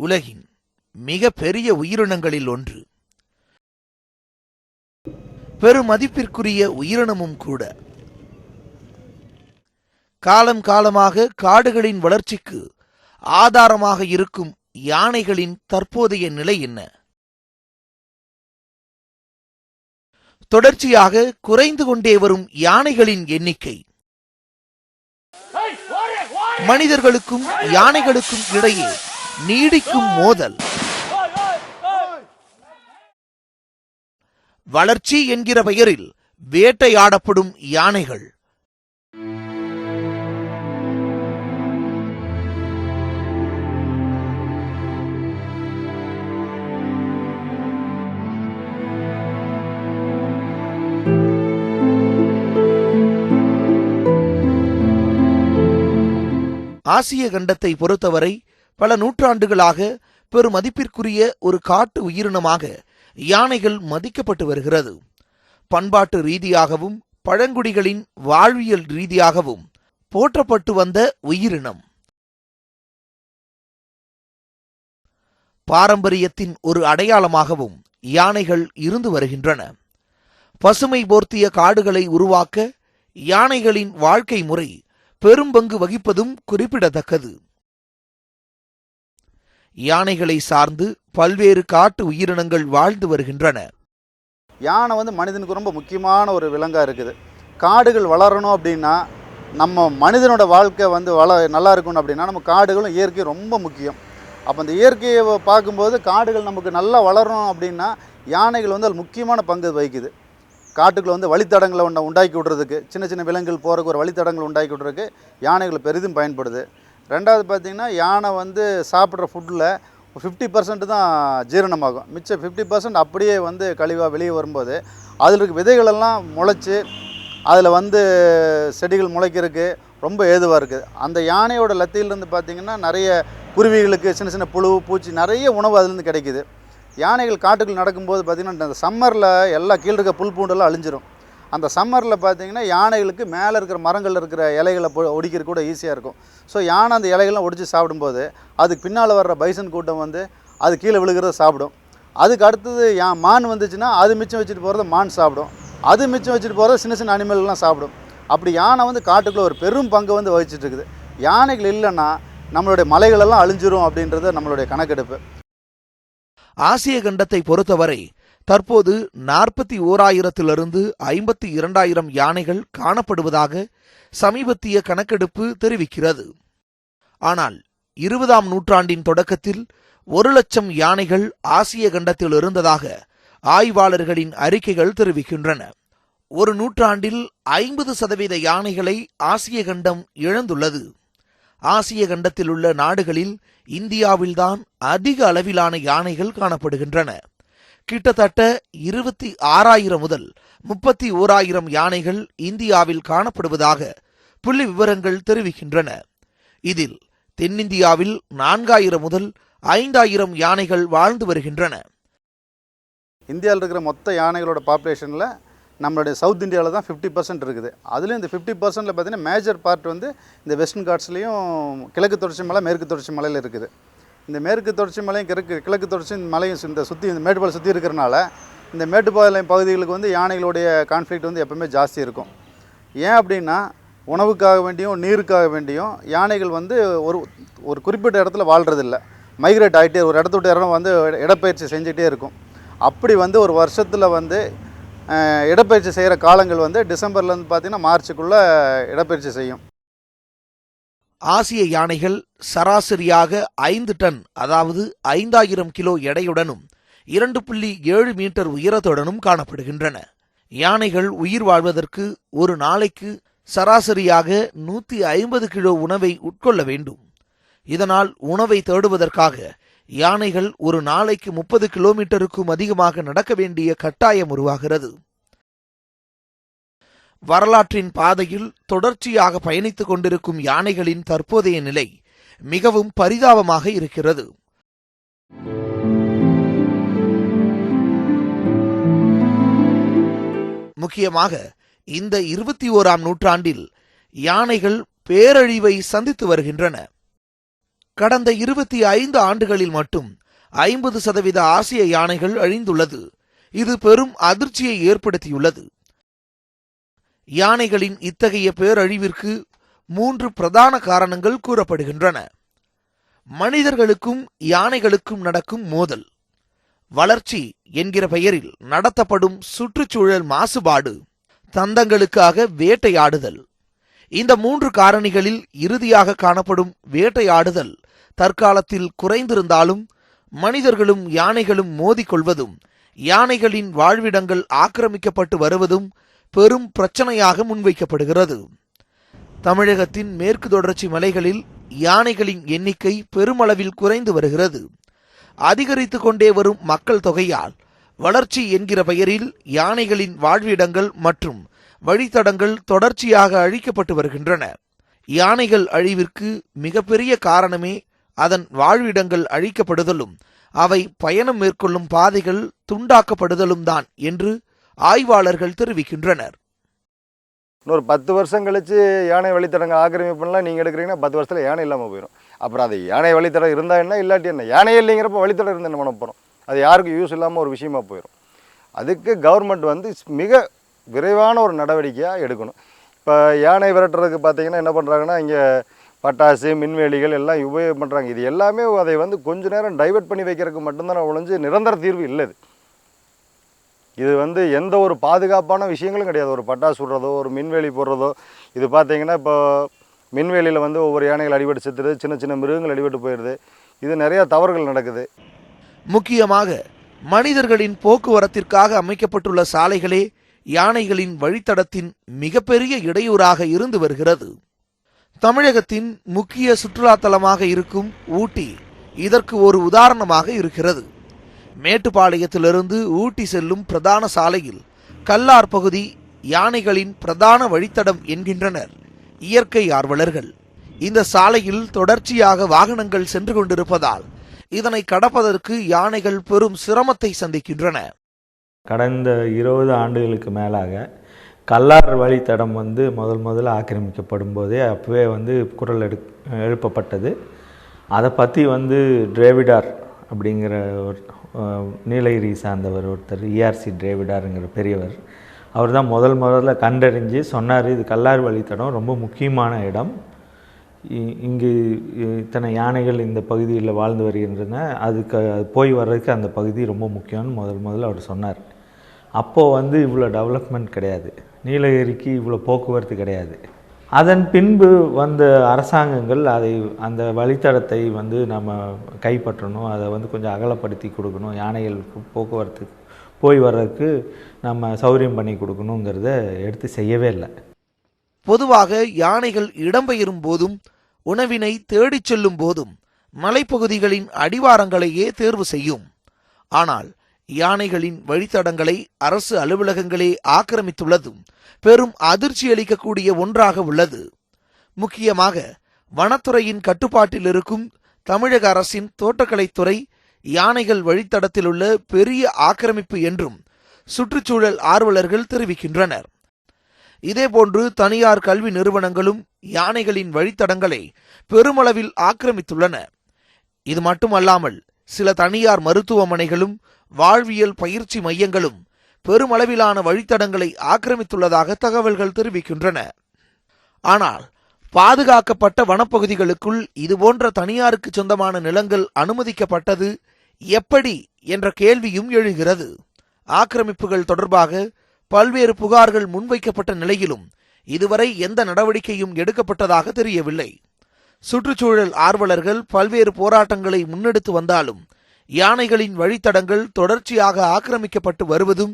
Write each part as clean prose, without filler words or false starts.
உலகின் மிக பெரிய உயிரினங்களில் ஒன்று. பெருமதிப்பிற்குரிய உயிரினமும் கூட. காலம் காலமாக காடுகளின் வளர்ச்சிக்கு ஆதாரமாக இருக்கும் யானைகளின் தற்போதைய நிலை என்ன? தொடர்ச்சியாக குறைந்து கொண்டே வரும் யானைகளின் எண்ணிக்கை. மனிதர்களுக்கும் யானைகளுக்கும் இடையே நீடிக்கும் மோதல். வளர்ச்சி என்கிற பெயரில் வேட்டையாடப்படும் யானைகள். ஆசிய கண்டத்தை பொறுத்தவரை பல நூற்றாண்டுகளாக பெருமதிப்பிற்குரிய ஒரு காட்டு உயிரினமாக யானைகள் மதிக்கப்பட்டு வருகிறது. பண்பாட்டு ரீதியாகவும் பழங்குடிகளின் வாழ்வியல் ரீதியாகவும் போற்றப்பட்டு வந்த உயிரினம். பாரம்பரியத்தின் ஒரு அடையாளமாகவும் யானைகள் இருந்து வருகின்றன. பசுமை போர்த்திய காடுகளை உருவாக்க யானைகளின் வாழ்க்கை முறை பெரும்பங்கு வகிப்பதும் குறிப்பிடத்தக்கது. யானைகளை சார்ந்து பல்வேறு காட்டு உயிரினங்கள் வாழ்ந்து வருகின்றன. யானை மனிதனுக்கு ரொம்ப முக்கியமான ஒரு விலங்காக இருக்குது. காடுகள் வளரணும் அப்படின்னா, நம்ம மனிதனோட வாழ்க்கை நல்லா இருக்கணும் அப்படின்னா நம்ம காடுகளும் இயற்கையும் ரொம்ப முக்கியம். அப்போ அந்த இயற்கையை பார்க்கும்போது காடுகள் நமக்கு நல்லா வளரணும் அப்படின்னா யானைகள் அது முக்கியமான பங்கு வகிக்குது. காட்டுக்குள்ள வழித்தடங்களை உண்டாக்கி விடுறதுக்கு, சின்ன சின்ன விலங்குகள் போகிறதுக்கு ஒரு வழித்தடங்கள் உண்டாக்கி விடுறதுக்கு யானைகள் பெரிதும் பயன்படுது. ரெண்டாவது பார்த்திங்கன்னா, யானை சாப்பிட்ற ஃபுட்டில் 50% தான் ஜீரணமாகும். மிச்சம் 50% அப்படியே கழிவாக வெளியே வரும்போது அதில் இருக்க விதைகளெல்லாம் முளைச்சி அதில் செடிகள் முளைக்கிறதுக்கு ரொம்ப ஏதுவாக இருக்குது. அந்த யானையோட லத்தியிலேருந்து பார்த்திங்கன்னா நிறைய குருவிகளுக்கு சின்ன சின்ன புழு பூச்சி நிறைய உணவு அதுலேருந்து கிடைக்குது. யானைகள் காட்டுக்குள் நடக்கும்போது பார்த்திங்கன்னா இந்த சம்மரில் எல்லாம் கீழே இருக்க புல் பூண்டெல்லாம் அழிஞ்சிரும். அந்த சம்மரில் பார்த்திங்கன்னா யானைகளுக்கு மேலே இருக்கிற மரங்களில் இருக்கிற இலைகளை ஒடிக்கிறது கூட ஈஸியாக இருக்கும். ஸோ யானை அந்த இலைகள்லாம் ஒடிச்சு சாப்பிடும்போது அதுக்கு பின்னால் வர்ற பைசன் கூட்டம் அது கீழே விழுகிறத சாப்பிடும். அதுக்கு அடுத்தது மான் வந்துச்சுன்னா அது மிச்சம் வச்சுட்டு போகிறத மான் சாப்பிடும். அது மிச்சம் வச்சுட்டு போகிறத சின்ன சின்ன அனிமல்கள்லாம் சாப்பிடும். அப்படி யானை காட்டுக்குள்ளே ஒரு பெரும் பங்கு வகிச்சிட்டு இருக்குது. யானைகள் இல்லைன்னா நம்மளுடைய மலைகளெல்லாம் அழிஞ்சிரும் அப்படின்றது நம்மளுடைய கணக்கெடுப்பு. ஆசிய கண்டத்தை பொறுத்தவரை தற்போது 41,000 52,000 யானைகள் காணப்படுவதாக சமீபத்திய கணக்கெடுப்பு தெரிவிக்கிறது. ஆனால் 20ஆம் நூற்றாண்டின் தொடக்கத்தில் 1,00,000 யானைகள் ஆசிய கண்டத்தில் இருந்ததாக ஆய்வாளர்களின் அறிக்கைகள் தெரிவிக்கின்றன. ஒரு நூற்றாண்டில் 50% யானைகளை ஆசிய கண்டம் இழந்துள்ளது. ஆசிய கண்டத்தில் உள்ள நாடுகளில் இந்தியாவில்தான் அதிக அளவிலான யானைகள் காணப்படுகின்றன. கிட்டத்தட்ட 26,000 முதல் 31,000 யானைகள் இந்தியாவில் காணப்படுவதாக புள்ளி விவரங்கள் தெரிவிக்கின்றன. இதில் தென்னிந்தியாவில் 4,000 முதல் 5,000 யானைகள் வாழ்ந்து வருகின்றன. இந்தியாவில் இருக்கிற மொத்த யானைகளோட பாப்புலேஷனில் நம்மளுடைய சவுத் இந்தியாவில் தான் 50% இருக்குது. அதுலேயும் இந்த 50%ல் பார்த்திங்கன்னா மேஜர் பார்ட் இந்த வெஸ்டர்ன் காட்ஸ்லேயும் கிழக்கு தொடர்ச்சி மலை மேற்கு தொடர்ச்சி மலையில் இருக்குது. இந்த மேற்கு தொடர்ச்சி மலையும் கிழக்கு தொடர்ச்சி மலையும் இந்த மேட்டுப்பாளையம் சுற்றி இருக்கிறனால இந்த மேட்டுப்பாளையம் பகுதிகளுக்கு யானைகளுடைய கான்ஃப்ளிக்ட் எப்பவுமே ஜாஸ்தி இருக்கும். ஏன் அப்படின்னா உணவுக்காக வேண்டியும் நீருக்காக வேண்டியும் யானைகள் ஒரு குறிப்பிட்ட இடத்துல வாழ்கிறதில்ல. மைக்ரேட் ஆகிட்டே ஒரு இடத்த விட்டு இடம் இடப்பயிற்சி செஞ்சுட்டே இருக்கும். அப்படி ஒரு வருஷத்தில் இடப்பயிற்சி செய்கிற காலங்கள் டிசம்பர்லேருந்து பார்த்திங்கன்னா மார்ச்சுக்குள்ளே இடப்பயிற்சி செய்யும். ஆசிய யானைகள் சராசரியாக 5 டன், அதாவது 5,000 கிலோ எடையுடனும் 2.7 மீட்டர் உயரத்துடனும் காணப்படுகின்றன. யானைகள் உயிர் வாழ்வதற்கு ஒரு நாளைக்கு சராசரியாக 150 கிலோ உணவை உட்கொள்ள வேண்டும். இதனால் உணவை தேடுவதற்காக யானைகள் ஒரு நாளைக்கு 30 கிலோமீட்டருக்கும் அதிகமாக நடக்க வேண்டிய கட்டாயம் உருவாகிறது. வரலாற்றின் பாதையில் தொடர்ச்சியாக பயணித்துக் கொண்டிருக்கும் யானைகளின் தற்போதைய நிலை மிகவும் பரிதாபமாக இருக்கிறது. முக்கியமாக இந்த 21ஆம் நூற்றாண்டில் யானைகள் பேரழிவை சந்தித்து வருகின்றன. கடந்த 25 ஆண்டுகளில் மட்டும் 50% ஆசிய யானைகள் அழிந்துள்ளது. இது பெரும் அதிர்ச்சியை ஏற்படுத்தியுள்ளது. யானைகளின் இத்தகைய பேரழிவிற்கு 3 பிரதான காரணங்கள் கூறப்படுகின்றன. மனிதர்களுக்கும் யானைகளுக்கும் நடக்கும் மோதல், வளர்ச்சி என்கிற பெயரில் நடத்தப்படும் சுற்றுச்சூழல் மாசுபாடு, தந்தங்களுக்காக வேட்டையாடுதல். இந்த 3 காரணிகளில் இறுதியாக காணப்படும் வேட்டையாடுதல் தற்காலத்தில் குறைந்திருந்தாலும் மனிதர்களும் யானைகளும் மோதிக்கொள்வதும் யானைகளின் வாழ்விடங்கள் ஆக்கிரமிக்கப்பட்டு வருவதும் பெரும் பிரச்சனையாக முன்வைக்கப்படுகிறது. தமிழகத்தின் மேற்கு தொடர்ச்சி மலைகளில் யானைகளின் எண்ணிக்கை பெருமளவில் குறைந்து வருகிறது. அதிகரித்து கொண்டே வரும் மக்கள் தொகையால் வளர்ச்சி என்கிற பெயரில் யானைகளின் வாழ்விடங்கள் மற்றும் வழித்தடங்கள் தொடர்ச்சியாக அழிக்கப்பட்டு வருகின்றன. யானைகள் அழிவிற்கு மிகப்பெரிய காரணமே அதன் வாழ்விடங்கள் அழிக்கப்படுதலும் அவை பயணம் மேற்கொள்ளும் பாதைகள் துண்டாக்கப்படுதலும் தான் என்று ஆய்வாளர்கள் தெரிவிக்கின்றனர். இன்னொரு 10 வருஷம் கழிச்சு யானை வழித்தடங்கள் ஆக்கிரமிப்புலாம் நீங்கள் எடுக்கிறீங்கன்னா 10 வருஷத்தில் யானை இல்லாமல் போயிடும். அப்புறம் அது யானை வழித்தடம் இருந்தால் என்ன, இல்லாட்டி என்ன? யானையே இல்லைங்கிறப்ப வழித்தடம் இருந்து என்ன பண்ண போகிறோம்? அது யாருக்கும் யூஸ் இல்லாமல் ஒரு விஷயமா போயிடும். அதுக்கு கவர்மெண்ட் வந்து மிக விரைவான ஒரு நடவடிக்கையாக எடுக்கணும். இப்போ யானை விரட்டுறதுக்கு பார்த்தீங்கன்னா என்ன பண்ணுறாங்கன்னா, இங்கே பட்டாசு மின்வேலிகள் எல்லாம் உபயோகம் பண்ணுறாங்க. இது எல்லாமே அதை வந்து கொஞ்ச நேரம் டைவெர்ட் பண்ணி வைக்கிறதுக்கு மட்டும்தான் ஒழிஞ்சு நிரந்தர தீர்வு இல்லை. இது வந்து எந்த ஒரு பாதுகாப்பான விஷயங்களும் கிடையாது. ஒரு பட்டாசு விடுறதோ ஒரு மின்வேலி போடுறதோ, இது பார்த்தீங்கன்னா இப்போ மின்வேலியில் வந்து ஒவ்வொரு யானைகள் அடிபட்டு செத்துருது, சின்ன சின்ன மிருகங்கள் அடிபட்டு போயிடுது. இது நிறையா தவறுகள் நடக்குது. முக்கியமாக மனிதர்களின் போக்குவரத்திற்காக அமைக்கப்பட்டுள்ள சாலைகளே யானைகளின் வழித்தடத்தின் மிகப்பெரிய இடையூறாக இருந்து வருகிறது. தமிழகத்தின் முக்கிய சுற்றுலா தலமாக இருக்கும் ஊட்டி இதற்கு ஒரு உதாரணமாக இருக்கிறது. மேட்டுப்பாளையத்திலிருந்து ஊட்டி செல்லும் பிரதான சாலையில் கல்லார் பகுதி யானைகளின் பிரதான வழித்தடம் என்கின்றனர் இயற்கை ஆர்வலர்கள். இந்த சாலையில் தொடர்ச்சியாக வாகனங்கள் சென்று கொண்டிருப்பதால் இதனை கடப்பதற்கு யானைகள் பெரும் சிரமத்தை சந்திக்கின்றன. கடந்த 20 ஆண்டுகளுக்கு மேலாக கல்லார் வழித்தடம் வந்து முதல்ல ஆக்கிரமிக்கப்படும் போதே அப்போவே வந்து குரல் எழுப்பப்பட்டது. அதை பற்றி வந்து டிரேவிடார் அப்படிங்கிற ஒரு நீலகிரி சார்ந்தவர் ஒருத்தர், இஆர்சி டிரேவிடாருங்கிற பெரியவர், அவர் தான் முதல்ல கண்டறிஞ்சு சொன்னார், இது கல்லார் வழித்தடம் ரொம்ப முக்கியமான இடம், இங்கு இத்தனை யானைகள் இந்த பகுதியில் வாழ்ந்து வருகின்றன, அதுக்கு போய் வர்றதுக்கு அந்த பகுதி ரொம்ப முக்கியம்னு முதல்ல அவர் சொன்னார். அப்போது வந்து இவ்வளோ டெவலப்மெண்ட் கிடையாது, நீலகிரிக்கு இவ்வளோ போக்குவரத்து கிடையாது. அதன் பின்பு வந்த அரசாங்கங்கள் அந்த வழித்தடத்தை வந்து நம்ம கைப்பற்றணும், அதை வந்து கொஞ்சம் அகலப்படுத்தி கொடுக்கணும், யானைகளுக்கு போக்குவரத்து போய் வர்றதுக்கு நம்ம சௌகரியம் பண்ணி கொடுக்கணுங்கிறத எடுத்து செய்யவே இல்லை. பொதுவாக யானைகள் இடம்பெயரும் போதும் உணவினை தேடிச் செல்லும் போதும் மலைப்பகுதிகளின் அடிவாரங்களையே தேர்வு செய்யும். ஆனால் யானைகளின் வழித்தடங்களை அரசு அலுவலகங்களே ஆக்கிரமித்துள்ளதும் பெரும் அதிர்ச்சி அளிக்கக்கூடிய ஒன்றாக உள்ளது. முக்கியமாக வனத்துறையின் கட்டுப்பாட்டில் இருக்கும் தமிழக அரசின் தோட்டக்கலைத்துறை யானைகள் வழித்தடத்தில் உள்ள பெரிய ஆக்கிரமிப்பு என்றும் சுற்றுச்சூழல் ஆர்வலர்கள் தெரிவிக்கின்றனர். இதேபோன்று தனியார் கல்வி நிறுவனங்களும் யானைகளின் வழித்தடங்களை பெருமளவில் ஆக்கிரமித்துள்ளன. இது மட்டுமல்லாமல் சில தனியார் மருத்துவமனைகளும் வாழ்வியல் பயிற்சி மையங்களும் பெருமளவிலான வழித்தடங்களை ஆக்கிரமித்துள்ளதாக தகவல்கள் தெரிவிக்கின்றன. ஆனால் பாதுகாக்கப்பட்ட வனப்பகுதிகளுக்குள் இதுபோன்ற தனியாருக்கு சொந்தமான நிலங்கள் அனுமதிக்கப்பட்டது எப்படி என்ற கேள்வியும் எழுகிறது. ஆக்கிரமிப்புகள் தொடர்பாக பல்வேறு புகார்கள் முன்வைக்கப்பட்ட நிலையிலும் இதுவரை எந்த நடவடிக்கையும் எடுக்கப்பட்டதாக தெரியவில்லை. சுற்றுச்சூழல் ஆர்வலர்கள் பல்வேறு போராட்டங்களை முன்னெடுத்து வந்தாலும் யானைகளின் வழித்தடங்கள் தொடர்ச்சியாக ஆக்கிரமிக்கப்பட்டு வருவதும்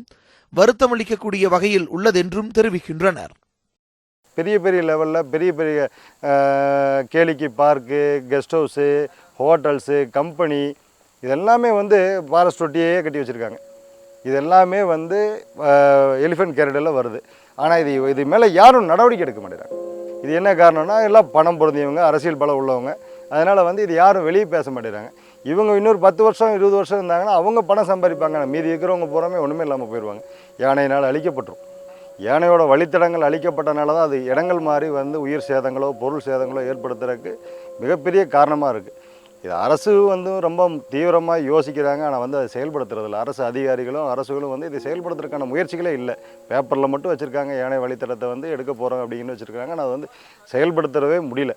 வருத்தமளிக்கக்கூடிய வகையில் உள்ளதென்றும் தெரிவிக்கின்றனர். பெரிய பெரிய லெவலில் பெரிய பெரிய கேளிக்கை park, guest house, hotels, company இதெல்லாமே வந்து ஃபாரஸ்ட் ஒட்டியே கட்டி வச்சுருக்காங்க. இதெல்லாமே வந்து எலிஃபென்ட் கேரிடரில் வருது. ஆனால் இது மேலே யாரும் நடவடிக்கை எடுக்க மாட்டேறாங்க. இது என்ன காரணம்னா, எல்லாம் பணம் பொருந்தியவங்க, அரசியல் பலம் உள்ளவங்க. அதனால் வந்து இது யாரும் வெளியே பேச மாட்டேறாங்க. இவங்க இன்னொரு 10 வருஷம் 20 வருஷம் இருந்தாங்கன்னா அவங்க பணம் சம்பாதிப்பாங்க. மீதி இருக்கிறவங்க பூராமே ஒன்றுமே இல்லாமல் போயிடுவாங்க. யானையினால் அழிக்கப்பட்டுரும். யானையோட வழித்தடங்கள் அழிக்கப்பட்டனால தான் அது இடங்கள் மாறி வந்து உயிர் சேதங்களோ பொருள் சேதங்களோ ஏற்படுத்துறதுக்கு மிகப்பெரிய காரணமாக இருக்குது. இது அரசு வந்து ரொம்ப தீவிரமாக யோசிக்கிறாங்க, ஆனால் வந்து அதை செயல்படுத்துறதில்ல. அரசு அதிகாரிகளும் அரசுகளும் வந்து இதை செயல்படுத்துறதுக்கான முயற்சிகளே இல்லை. பேப்பரில் மட்டும் வச்சுருக்காங்க, யானை வழித்தடத்தை வந்து எடுக்க போகிறோம் அப்படின்னு வச்சுருக்காங்க, ஆனால் அதை வந்து செயல்படுத்துறவே முடியல.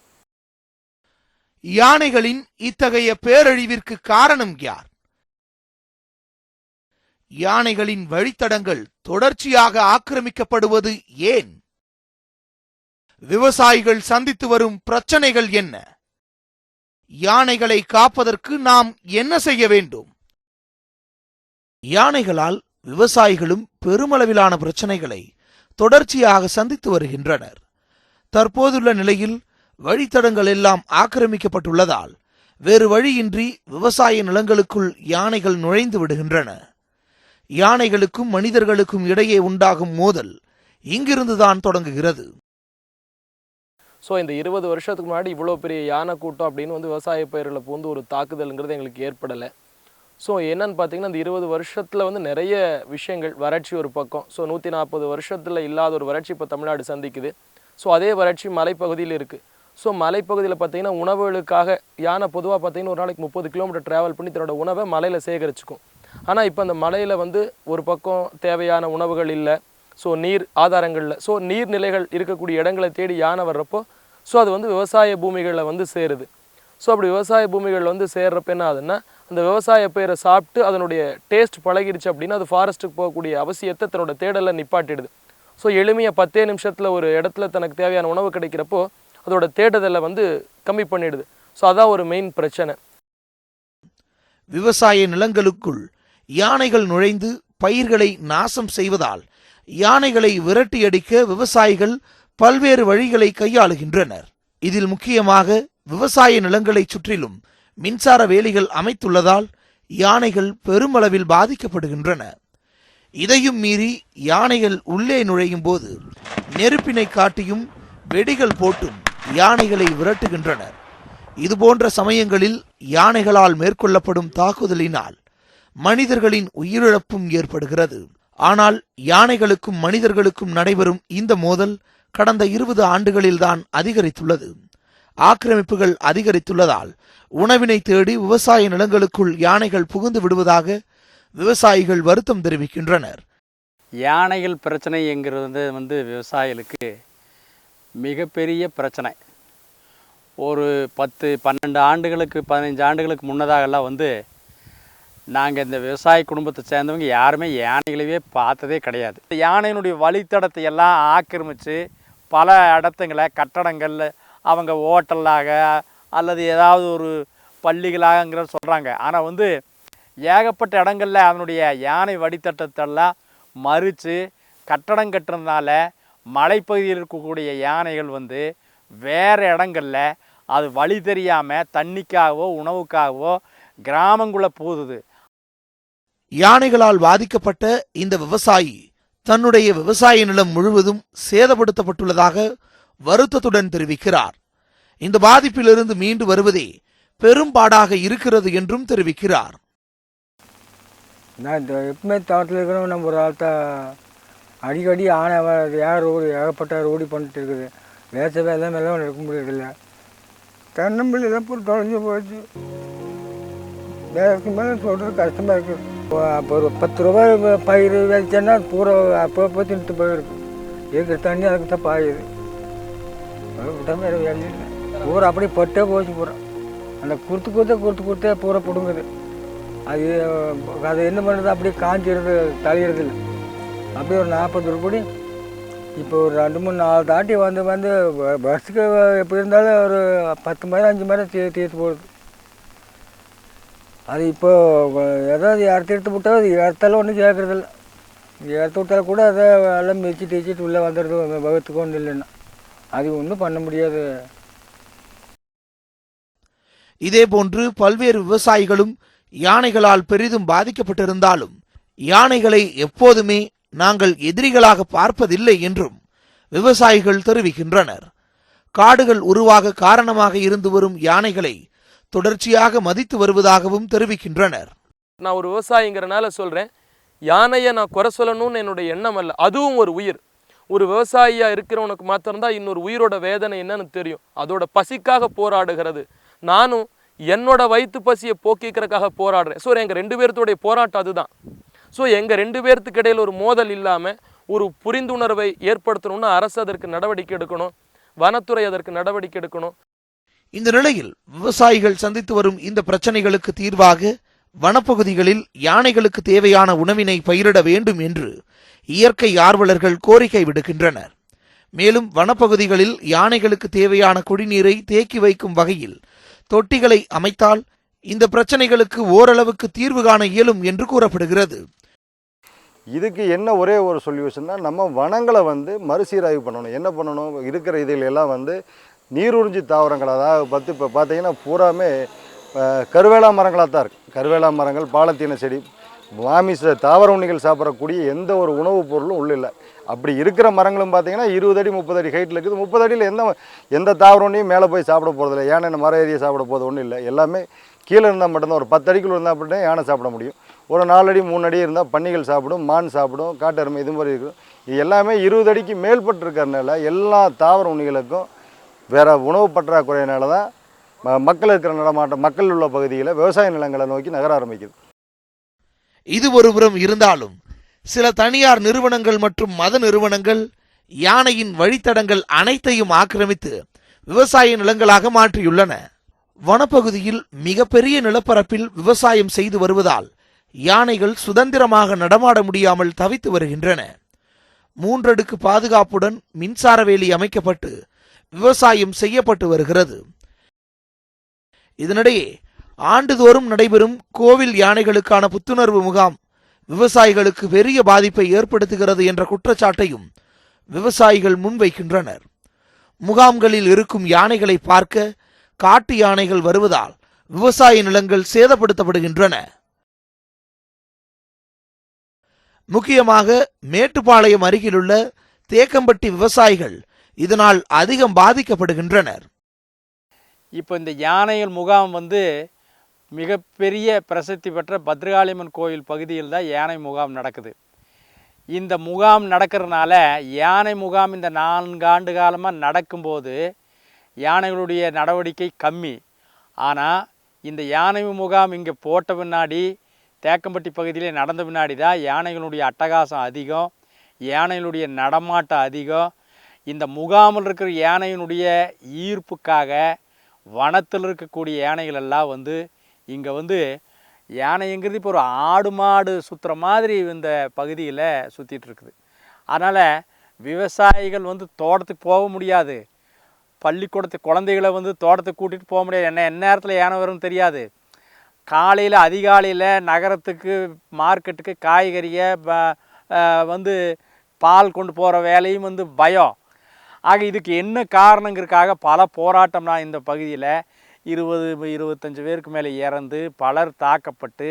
யானைகளின் இத்தகைய பேரழிவிற்கு காரணம் யார்? யானைகளின் வழித்தடங்கள் தொடர்ச்சியாக ஆக்கிரமிக்கப்படுவது ஏன்? விவசாயிகள் சந்தித்து வரும் பிரச்சனைகள் என்ன? யானைகளை காப்பதற்கு நாம் என்ன செய்ய வேண்டும்? யானைகளால் விவசாயிகளும் பெருமளவிலான பிரச்சனைகளை தொடர்ச்சியாக சந்தித்து வருகின்றனர். தற்போதுள்ள நிலையில் வழித்தடங்கள் எல்லாம் ஆக்கிரமிக்கப்பட்டுள்ளதால் வேறு வழியின்றி விவசாய நிலங்களுக்குள் யானைகள் நுழைந்து விடுகின்றன. யானைகளுக்கும் மனிதர்களுக்கும் இடையே உண்டாகும் மோதல் இங்கிருந்துதான் தொடங்குகிறது. ஸோ இந்த 20 வருஷத்துக்கு முன்னாடி இவ்வளோ பெரிய யானை கூட்டம் அப்படின்னு வந்து விவசாய பயிர்களை பூந்து ஒரு தாக்குதல்ங்கிறது எங்களுக்கு ஏற்படலை. ஸோ என்னன்னு பார்த்தீங்கன்னா இந்த 20 வருஷத்தில் வந்து நிறைய விஷயங்கள், வறட்சி ஒரு பக்கம். ஸோ 140 வருஷத்தில் இல்லாத ஒரு வறட்சி இப்போ தமிழ்நாடு சந்திக்குது. ஸோ அதே வறட்சி மலைப்பகுதியில் இருக்குது. ஸோ மலைப்பகுதியில் பார்த்தீங்கன்னா உணவுகளுக்காக யானை பொதுவாக பார்த்தீங்கன்னா ஒரு நாளைக்கு 30 கிலோமீட்டர் ட்ராவல் பண்ணி தன்னோட உணவை மலையில் சேகரிச்சுக்கும். ஆனால் இப்போ அந்த மலையில் வந்து ஒரு பக்கம் தேவையான உணவுகள் இல்லை, ஸோ நீர் ஆதாரங்களில், ஸோ நீர்நிலைகள் இருக்கக்கூடிய இடங்களை தேடி யானை வர்றப்போ ஸோ அது வந்து விவசாய பூமிகளில் வந்து சேருது. ஸோ அப்படி விவசாய பூமிகளில் வந்து சேர்றப்ப என்ன ஆகுதுன்னா, அந்த விவசாய பயிரை சாப்பிட்டு அதனுடைய டேஸ்ட் பழகிடுச்சு அப்படின்னா அது ஃபாரஸ்ட்டுக்கு போகக்கூடிய அவசியத்தை தன்னோட தேடலை நிப்பாட்டிடுது. ஸோ எளிமையாக 10 நிமிஷத்தில் ஒரு இடத்துல தனக்கு தேவையான உணவு கிடைக்கிறப்போ அதோட தேடுதலை வந்து கம்மி பண்ணிடுது. ஸோ அதான் ஒரு மெயின் பிரச்சனை. விவசாய நிலங்களுக்குள் யானைகள் நுழைந்து பயிர்களை நாசம் செய்வதால் யானைகளை விரட்டியடிக்க விவசாயிகள் பல்வேறு வழிகளை கையாளுகின்றனர். இதில் முக்கியமாக விவசாய நிலங்களை சுற்றிலும் மின்சார வேலிகள் அமைத்துள்ளதால் யானைகள் பெருமளவில் பாதிக்கப்படுகின்றன. இதையும் மீறி யானைகள் உள்ளே நுழையும் போது நெருப்பினை காட்டியும் வெடிகள் போட்டும் யானைகளை விரட்டுகின்றனர். இதுபோன்ற சமயங்களில் யானைகளால் மேற்கொள்ளப்படும் தாக்குதலினால் மனிதர்களின் உயிரிழப்பும் ஏற்படுகிறது. ஆனால் யானைகளுக்கும் மனிதர்களுக்கும் நடைபெறும் இந்த மோதல் கடந்த 20 ஆண்டுகளில்தான் அதிகரித்துள்ளது. ஆக்கிரமிப்புகள் அதிகரித்துள்ளதால் உணவினை தேடி விவசாய நிலங்களுக்குள் யானைகள் புகுந்து விடுவதாக விவசாயிகள் வருத்தம் தெரிவிக்கின்றனர். யானைகள் பிரச்சனைங்கிறது வந்து விவசாயிகளுக்கு மிகப்பெரிய பிரச்சனை. ஒரு 10, 12 ஆண்டுகளுக்கு 15 ஆண்டுகளுக்கு முன்னதாகலாம் வந்து நாங்கள் இந்த விவசாய குடும்பத்தை சேர்ந்தவங்க யாருமே யானைகளவே பார்த்ததே கிடையாது. யானையினுடைய வழித்தடத்தை எல்லாம் ஆக்கிரமித்து பல இடத்துங்களை கட்டடங்கள், அவங்க ஹோட்டலாக அல்லது ஏதாவது ஒரு பள்ளிகளாகங்கிறத சொல்கிறாங்க. ஆனால் வந்து ஏகப்பட்ட இடங்களில் அதனுடைய யானை வழித்தட்டத்தெல்லாம் மறித்து கட்டடம் கட்டுறதுனால மலைப்பகுதியில் இருக்கக்கூடிய யானைகள் வந்து வேறு இடங்களில் அது வழி தெரியாமல் தண்ணிக்காகவோ உணவுக்காகவோ கிராமங்குள்ளே போகுது. யானைகளால் பாதிக்கப்பட்ட இந்த விவசாயி தன்னுடைய விவசாய நிலம் முழுவதும் சேதப்படுத்தப்பட்டுள்ளதாக வருத்தத்துடன் தெரிவிக்கிறார். இந்த பாதிப்பிலிருந்து மீண்டு வருவதே பெரும்பாடாக இருக்கிறது என்றும் தெரிவிக்கிறார். நான் எப்பவுமே தோட்டத்தில் இருக்கிறவங்க நம்ம ஒரு ஆள்கிட்ட அடிக்கடி ஆனை ஏகப்பட்ட ரோடி பண்ணிட்டு இருக்குது. வேசவே எல்லாம் எல்லாம் இருக்க முடியறதில்ல. தென்னம்பிள்ளை தான் போய் தொலைஞ்சு போச்சு. வேலைக்கு மேலே சொல்கிறது கஷ்டமாக இருக்குது. அப்போ ஒரு 10 ரூபாய் பயிர் விதைச்சேன்னா பூரா அப்போ தின்ட்டு போயிருக்கு. இருக்கிற தண்ணி அதுக்கு தான் பாயுது. விட்டாமல் வேறு வேலை இல்லை. பூரா அப்படியே பட்டே போச்சு பூரா. அந்த கொடுத்தே பூரா பிடுங்குது. அது என்ன பண்ணுறது, அப்படியே காஞ்சிடுறது, தளியிறது இல்லை. அப்படியே ஒரு 40 ரூபாய் இப்போ ஒரு 2, 3, 4 தாட்டி வந்து பஸ்ஸுக்கு எப்படி இருந்தாலும் ஒரு 10 மணி 5 மணி தீர்த்து போகுது. அது இப்போ ஏதாவது இடத்த எடுத்து விட்டால் அது இடத்தாலும் ஒன்றும் சேர்க்கறதில்ல. இடத்த விட்டாலும் கூட அதை எல்லாம் மிதிச்சிட்டு உள்ளே வந்துடுது வகுத்துக்கு ஒன்றும் இல்லைன்னா. அது ஒன்றும் பண்ண முடியாது. இதேபோன்று பல்வேறு விவசாயிகளும் யானைகளால் பெரிதும் பாதிக்கப்பட்டிருந்தாலும் யானைகளை எப்போதுமே நாங்கள் எதிரிகளாக பார்ப்பதில்லை என்றும் விவசாயிகள் தெரிவிக்கின்றனர். காடுகள் உருவாக காரணமாக இருந்து வரும் யானைகளை தொடர்ச்சியாக மதித்து வருவதாகவும் தெரிவிக்கின்றனர். நான் ஒரு விவசாயிங்கிறனால சொல்கிறேன், யானையை நான் குறை சொல்லணும்னு என்னுடைய எண்ணம் அல்ல. அதுவும் ஒரு உயிர். ஒரு விவசாயியாக இருக்கிறவனுக்கு மாத்திரம்தான் இன்னொரு உயிரோட வேதனை என்னன்னு தெரியும். அதோட பசிக்காக போராடுகிறது. நானும் என்னோட வயிற்று பசியை போக்கிக்கிறதுக்காக போராடுறேன். ஸோ எங்கள் 2 பேர்த்தோடைய போராட்டம் அதுதான். ஸோ எங்கள் 2 பேர்த்துக்கு இடையில் ஒரு மோதல் இல்லாமல் ஒரு புரிந்துணர்வை ஏற்படுத்தணும்னா அரசு அதற்கு நடவடிக்கை எடுக்கணும், வனத்துறை அதற்கு நடவடிக்கை எடுக்கணும். இந்த நிலையில் விவசாயிகள் சந்தித்து வரும் இந்த பிரச்சனைகளுக்கு தீர்வாக வனப்பகுதிகளில் யானைகளுக்கு தேவையான உணவினை பயிரிட வேண்டும் என்று இயற்கை ஆர்வலர்கள் கோரிக்கை விடுக்கின்றனர். மேலும் வனப்பகுதிகளில் யானைகளுக்கு தேவையான குடிநீரை தேக்கி வைக்கும் வகையில் தொட்டிகளை அமைத்தால் இந்த பிரச்சனைகளுக்கு ஓரளவுக்கு தீர்வு காண இயலும் என்று கூறப்படுகிறது. இதுக்கு என்ன ஒரே ஒரு சொல்யூஷன்னா, நம்ம வனங்களை வந்து மறுசீராய்வு பண்ணணும். என்ன பண்ணணும், இருக்கிற இதில் எல்லாம் வந்து நீருறிஞ்சி தாவரங்கள், அதாவது இப்போ பார்த்தீங்கன்னா பூராமே கருவேலா மரங்களாக தான் இருக்குது. கருவேலா மரங்கள், பாலத்தீன செடி, மாமிச தாவர உண்ணிகள் சாப்பிடக்கூடிய எந்த ஒரு உணவுப் பொருளும் உள்ள இல்லை. அப்படி இருக்கிற மரங்களும் பார்த்தீங்கன்னா 20 அடி 30 அடி ஹைட்டில் இருக்குது. 30 அடியில் எந்த தாவர உண்ணியும் மேலே போய் சாப்பிட போகிறதில்ல. யானை மர ஏரியை சாப்பிட போகிறது ஒன்றும் இல்லை. எல்லாமே கீழே இருந்தால் மட்டும்தான். ஒரு 10 அடிக்குள்ள இருந்தால் மட்டும் யானை சாப்பிட முடியும். ஒரு 4 அடி 3 அடி இருந்தால் பன்னிகள் சாப்பிடும், மான் சாப்பிடும், காட்டெருமை, இது மாதிரி இருக்கும். இது எல்லாமே 20 அடிக்கு மேல்பட்டு இருக்கிறதுனால எல்லா தாவர உண்ணிகளுக்கும் வேறு உணவு பற்றாக்குறையினால தான் மக்கள் இருக்கிற நடமாட்டம், மக்கள் உள்ள பகுதியில் விவசாய நிலங்களை நோக்கி நகர ஆரம்பிக்குது. இது ஒருபுறம் இருந்தாலும் சில தனியார் நிறுவனங்கள் மற்றும் மத நிறுவனங்கள் யானையின் வழித்தடங்கள் அனைத்தையும் ஆக்கிரமித்து விவசாய நிலங்களாக மாற்றியுள்ளன. வனப்பகுதியில் மிகப்பெரிய நிலப்பரப்பில் விவசாயம் செய்து வருவதால் யானைகள் சுதந்திரமாக நடமாட முடியாமல் தவித்து வருகின்றன. 3 அடுக்கு பாதுகாப்புடன் மின்சார வேலி அமைக்கப்பட்டு விவசாயம் செய்யப்பட்டு வருகிறது. இதனிடையே ஆண்டுதோறும் நடைபெறும் கோவில் யானைகளுக்கான புத்துணர்வு முகாம் விவசாயிகளுக்கு பெரிய பாதிப்பை ஏற்படுத்துகிறது என்ற குற்றச்சாட்டையும் விவசாயிகள் முன்வைக்கின்றனர். முகாம்களில் இருக்கும் யானைகளை பார்க்க காட்டு யானைகள் வருவதால் விவசாய நிலங்கள் சேதப்படுத்தப்படுகின்றன. முக்கியமாக மேட்டுப்பாளையம் அருகிலுள்ள தேக்கம்பட்டி விவசாயிகள் இதனால் அதிகம் பாதிக்கப்படுகின்றனர். இப்போ இந்த யானைகள் முகாம் வந்து மிகப்பெரிய பிரசித்தி பெற்ற பத்ரகாளியம்மன் கோயில் பகுதியில் தான் யானை முகாம் நடக்குது. இந்த முகாம் நடக்கிறதுனால யானை முகாம் இந்த 4 ஆண்டு காலமாக நடக்கும்போது யானைகளுடைய நடவடிக்கை கம்மி. ஆனால் இந்த யானை முகாம் இங்கே போட்ட பின்னாடி, தேக்கம்பட்டி பகுதியிலே நடந்த பின்னாடி தான் யானைகளுடைய அட்டகாசம் அதிகம், யானைகளுடைய நடமாட்டம் அதிகம். இந்த முகாமில் இருக்கிற யானையினுடைய ஈர்ப்புக்காக வனத்தில் இருக்கக்கூடிய யானைகள் எல்லாம் வந்து இங்கே வந்து யானைங்கிறது இப்போ ஒரு ஆடு மாடு சுற்றுற மாதிரி இந்த பகுதியில் சுற்றிட்டு இருக்குது. அதனால் விவசாயிகள் வந்து தோட்டத்துக்கு போக முடியாது, பள்ளிக்கூடத்துக்கு குழந்தைகளை வந்து தோட்டத்துக்கு கூட்டிகிட்டு போக முடியாது. என்ன நேரத்தில் யானை வரும்னு தெரியாது. காலையில் அதிகாலையில் நகரத்துக்கு மார்க்கெட்டுக்கு காய்கறியை வந்து பால் கொண்டு போகிற வேலையும் வந்து பயம். ஆக இதுக்கு என்ன காரணங்கிறதுக்காக பல போராட்டம்னா இந்த பகுதியில் 20-25 பேருக்கு மேலே இறந்து, பலர் தாக்கப்பட்டு,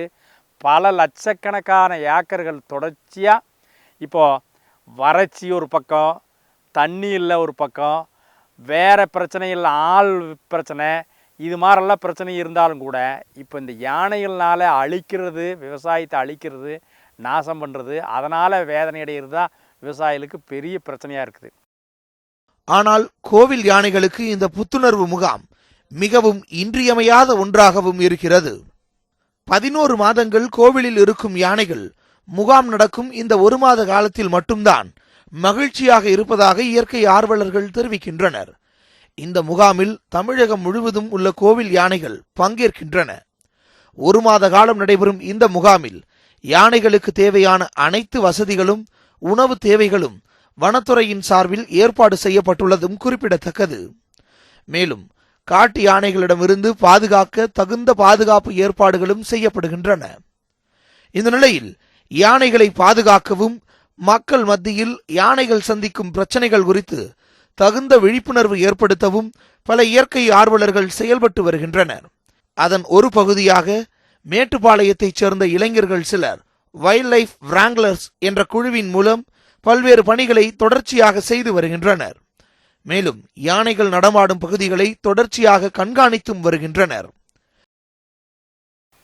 பல லட்சக்கணக்கான ஏக்கர்கள் தொடர்ச்சியாக இப்போது வறட்சி ஒரு பக்கம், தண்ணி இல்லை ஒரு பக்கம், வேறு பிரச்சனைகள் ஆள் பிரச்சனை, இது மாதிரிலாம் பிரச்சனை இருந்தாலும் கூட இப்போ இந்த யானைகள்னால் அழிக்கிறது, விவசாயத்தை அழிக்கிறது, நாசம் பண்ணுறது, அதனால் வேதனை அடைகிறது தான் விவசாயிகளுக்கு பெரிய பிரச்சனையாக இருக்குது. ஆனால் கோவில் யானைகளுக்கு இந்த புத்துணர்வு முகாம் மிகவும் இன்றியமையாத ஒன்றாகவும் இருக்கிறது. 11 மாதங்கள் கோவிலில் இருக்கும் யானைகள் முகாம் நடக்கும் இந்த 1 மாத காலத்தில் மட்டும்தான் மகிழ்ச்சியாக இருப்பதாக இயற்கை ஆர்வலர்கள் தெரிவிக்கின்றனர். இந்த முகாமில் தமிழகம் முழுவதும் உள்ள கோவில் யானைகள் பங்கேற்கின்றன. 1 மாத காலம் நடைபெறும் இந்த முகாமில் யானைகளுக்கு தேவையான அனைத்து வசதிகளும் உணவு தேவைகளும் வனத்துறையின் சார்பில் ஏற்பாடு செய்யப்பட்டுள்ளதும் குறிப்பிடத்தக்கது. மேலும் காட்டு யானைகளிடமிருந்து பாதுகாக்க தகுந்த பாதுகாப்பு ஏற்பாடுகளும் செய்யப்படுகின்றன. இந்த நிலையில் யானைகளை பாதுகாக்கவும் மக்கள் மத்தியில் யானைகள் சந்திக்கும் பிரச்சனைகள் குறித்து தகுந்த விழிப்புணர்வு ஏற்படுத்தவும் பல இயற்கை ஆர்வலர்கள் செயல்பட்டு வருகின்றனர். அதன் ஒரு பகுதியாக மேட்டுப்பாளையத்தைச் சேர்ந்த இளைஞர்கள் சிலர் வைல்ட் லைஃப் விராங்லர்ஸ் என்ற குழுவின் மூலம் பல்வேறு பணிகளை தொடர்ச்சியாக செய்து வருகின்றனர். மேலும் யானைகள் நடமாடும் பகுதிகளை தொடர்ச்சியாக கண்காணித்தும் வருகின்றனர்.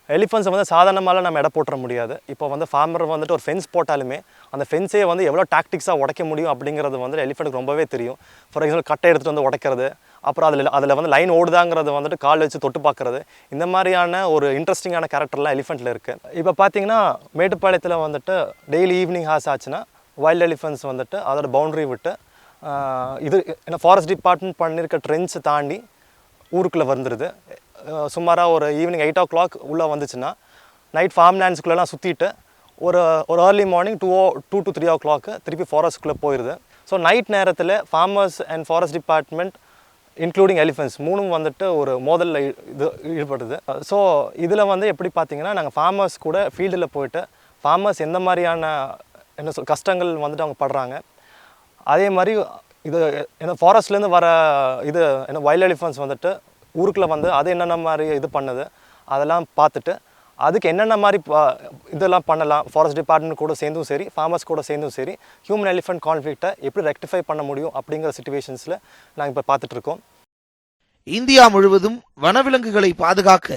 எலிஃபண்ட்ஸை வந்து சாதாரணமாக நம்ம எடை போட்டுற முடியாது. இப்போ வந்து ஃபார்மர் வந்துட்டு ஒரு ஃபென்ஸ் போட்டாலுமே அந்த ஃபென்ஸே வந்து எவ்வளோ டாக்டிக்ஸாக உடைக்க முடியும் அப்படிங்கிறது வந்து எலிஃபண்ட்டுக்கு ரொம்பவே தெரியும். ஃபார் எக்ஸாம்பிள் கட்டை எடுத்துகிட்டு வந்து உடைக்கிறது, அப்புறம் அதில் வந்து லைன் ஓடுதாங்கிறது வந்துட்டு கால் வச்சு தொட்டு பார்க்குறது, இந்த மாதிரியான ஒரு இன்ட்ரெஸ்டிங்கான கேரக்டர்லாம் எலிஃபெண்ட்டில் இருக்குது. இப்போ பார்த்தீங்கன்னா மேட்டுப்பாளையத்தில் வந்துட்டு டெய்லி ஈவினிங் ஹார்ஸ் ஆச்சுன்னா வைல்ட் எலிஃபெண்ட்ஸ் வந்துட்டு அதோட பவுண்டரி விட்டு இது ஏன்னா ஃபாரஸ்ட் டிபார்ட்மெண்ட் பண்ணியிருக்க ட்ரென்ஸ் தாண்டி ஊருக்குள்ளே வந்துடுது. சுமாராக ஒரு ஈவினிங் 8 o'clock உள்ளே வந்துச்சுன்னா நைட் ஃபார்ம் லேண்ட்ஸ்குள்ளெல்லாம் சுற்றிட்டு ஒரு ஏர்லி மார்னிங் 2 to 3 o'clock திருப்பி ஃபாரஸ்ட்குள்ளே போயிடுது. ஸோ நைட் நேரத்தில் farmers and forest department including elephants மூணும் வந்துட்டு ஒரு மோதலில் ஈடுபடுது. ஸோ இதில் வந்து எப்படி பார்த்தீங்கன்னா நாங்கள் ஃபார்மர்ஸ் கூட ஃபீல்டில் போயிட்டு ஃபார்மர்ஸ் எந்த மாதிரியான கஷ்டங்கள் வந்துட்டு அவங்க படுறாங்க, அதே மாதிரி இது என்ன ஃபாரஸ்ட்லேருந்து வர இது என்ன வைல்ட் எலிஃபெண்ட்ஸ் வந்துட்டு ஊருக்குள்ளே வந்து அது என்னென்ன மாதிரி இது பண்ணுது அதெல்லாம் பார்த்துட்டு அதுக்கு என்னென்ன மாதிரி இதெல்லாம் பண்ணலாம், ஃபாரஸ்ட் டிபார்ட்மெண்ட் கூட சேர்ந்தும் சரி ஃபார்மர்ஸ் கூட சேர்ந்தும் சரி ஹியூமன் எலிஃபெண்ட் கான்ஃப்ளிக்ட்டை எப்படி ரெக்டிஃபை பண்ண முடியும் அப்படிங்கிற சிச்சுவேஷன்ஸில் நாங்கள் இப்போ பார்த்துட்ருக்கோம். இந்தியா முழுவதும் வனவிலங்குகளை பாதுகாக்க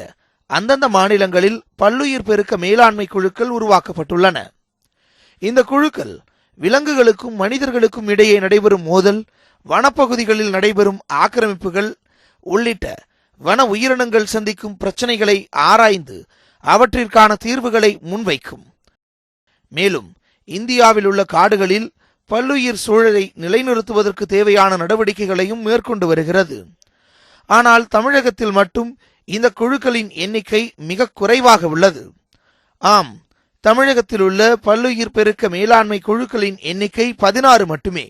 அந்தந்த மாநிலங்களில் பல்லுயிர் பெருக்க மேலாண்மை குழுக்கள் உருவாக்கப்பட்டுள்ளன. இந்த குழுக்கள் விலங்குகளுக்கும் மனிதர்களுக்கும் இடையே நடைபெறும் மோதல், வனப்பகுதிகளில் நடைபெறும் ஆக்கிரமிப்புகள் உள்ளிட்ட வன உயிரினங்கள் சந்திக்கும் பிரச்சனைகளை ஆராய்ந்து அவற்றிற்கான தீர்வுகளை முன்வைக்கும். மேலும் இந்தியாவில் உள்ள காடுகளில் பல்லுயிர் சூழலை நிலைநிறுத்துவதற்கு தேவையான நடவடிக்கைகளையும் மேற்கொண்டு வருகிறது. ஆனால் தமிழகத்தில் மட்டும் இந்த குழுக்களின் எண்ணிக்கை மிக குறைவாக உள்ளது. ஆம், தமிழகத்தில் உள்ள பல்லுயிர் பெருக்க மேலாண்மை குழுக்களின் எண்ணிக்கை 16 மட்டுமே.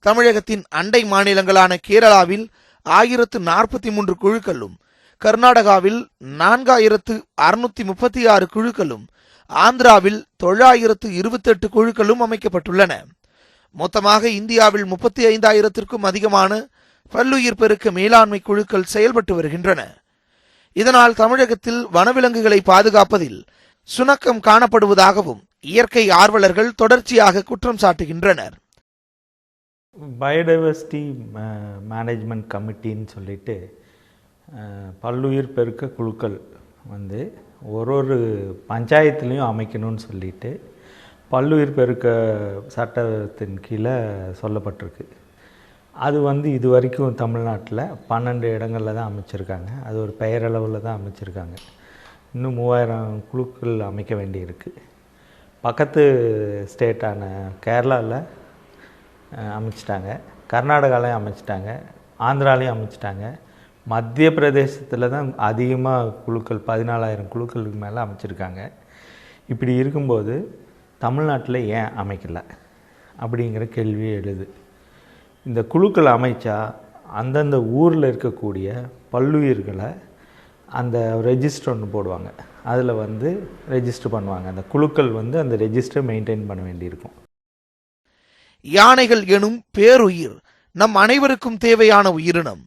தமிழகத்தின் அண்டை மாநிலங்களான கேரளாவில் 1043 குழுக்களும், கர்நாடகாவில் 4636 குழுக்களும், ஆந்திராவில் 928 குழுக்களும் அமைக்கப்பட்டுள்ளன. மொத்தமாக இந்தியாவில் 35,000க்கும் அதிகமான பல்லுயிர் பெருக்க மேலாண்மை குழுக்கள் செயல்பட்டு வருகின்றன. இதனால் தமிழகத்தில் வனவிலங்குகளை பாதுகாப்பதில் சுணக்கம் காணப்படுவதாகவும் இயற்கை ஆர்வலர்கள் தொடர்ச்சியாக குற்றம் சாட்டுகின்றனர். பயோடைவர்சிட்டி மேனேஜ்மெண்ட் கமிட்டின்னு சொல்லிட்டு பல்லுயிர் பெருக்க குழுக்கள் வந்து ஒரு பஞ்சாயத்துலேயும் அமைக்கணும்னு சொல்லிட்டு பல்லுயிர் பெருக்க சட்டத்தின் கீழே சொல்லப்பட்டிருக்கு. அது வந்து இது வரைக்கும் தமிழ்நாட்டில் 12 இடங்களில் தான் அமைச்சிருக்காங்க. அது ஒரு பெயரளவில் தான் அமைச்சிருக்காங்க. இன்னும் 3000 குழுக்கள் அமைக்க வேண்டியிருக்கு. பக்கத்து ஸ்டேட்டான கேரளாவில் அமைச்சிட்டாங்க, கர்நாடகாலையும் அமைச்சிட்டாங்க, ஆந்திராலையும் அமைச்சிட்டாங்க. மத்திய பிரதேசத்தில் தான் அதிகமாக குழுக்கள் 14,000 குழுக்களுக்கு மேலே அமைச்சிருக்காங்க. இப்படி இருக்கும்போது தமிழ்நாட்டில் ஏன் அமைக்கலை அப்படிங்கிற கேள்வி எழுது. இந்த குழுக்கள் அமைச்சா அந்தந்த ஊரில் இருக்கக்கூடிய பல்லுயிர்களை அந்த ரெஜிஸ்டர் ஒன்று போடுவாங்க, அதில் வந்து ரெஜிஸ்டர் பண்ணுவாங்க. அந்த குழுக்கள் வந்து அந்த ரெஜிஸ்டர் மெயின்டைன் பண்ண வேண்டியிருக்கும். யானைகள் எனும் பேருயிர் நம் அனைவருக்கும் தேவையான உயிரினம்.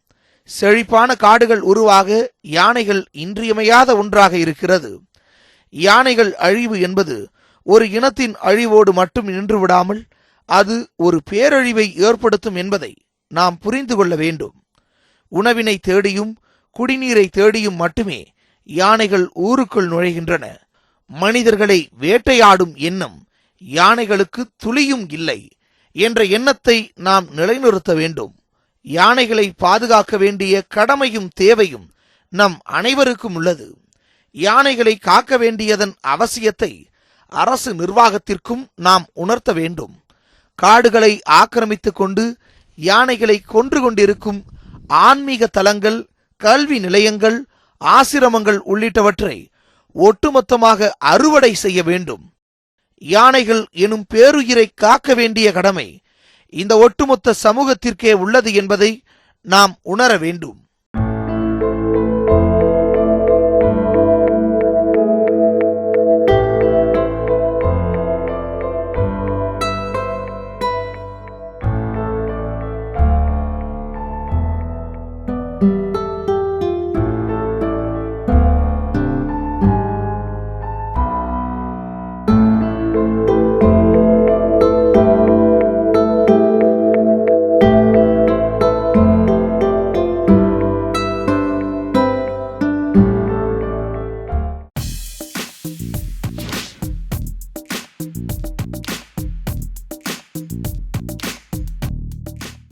செழிப்பான காடுகள் உருவாக யானைகள் இன்றியமையாத ஒன்றாக இருக்கிறது. யானைகள் அழிவு என்பது ஒரு இனத்தின் அழிவோடு மட்டும் நின்று விடாமல் அது ஒரு பேரழிவை ஏற்படுத்தும் என்பதை நாம் புரிந்து கொள்ள வேண்டும். உணவினை தேடியும் குடிநீரை தேடியும் மட்டுமே யானைகள் ஊருக்குள் நுழைகின்றன. மனிதர்களை வேட்டையாடும் எண்ணம் யானைகளுக்கு துளியும் இல்லை என்ற எண்ணத்தை நாம் நிலைநிறுத்த வேண்டும். யானைகளை பாதுகாக்க வேண்டிய கடமையும் தேவையும் நம் அனைவருக்கும் உள்ளது. யானைகளை காக்க வேண்டியதன் அவசியத்தை அரசு நிர்வாகத்திற்கும் நாம் உணர்த்த வேண்டும். காடுகளை ஆக்கிரமித்துக் கொண்டு யானைகளை கொன்று கொண்டிருக்கும் ஆன்மீக தலங்கள், கல்வி நிலையங்கள், ஆசிரமங்கள் உள்ளிட்டவற்றை ஒட்டுமொத்தமாக அறுவடை செய்ய வேண்டும். யானைகள் எனும் பேருயிரை காக்க வேண்டிய கடமை இந்த ஒட்டுமொத்த சமூகத்திற்கே உள்ளது என்பதை நாம் உணர வேண்டும்.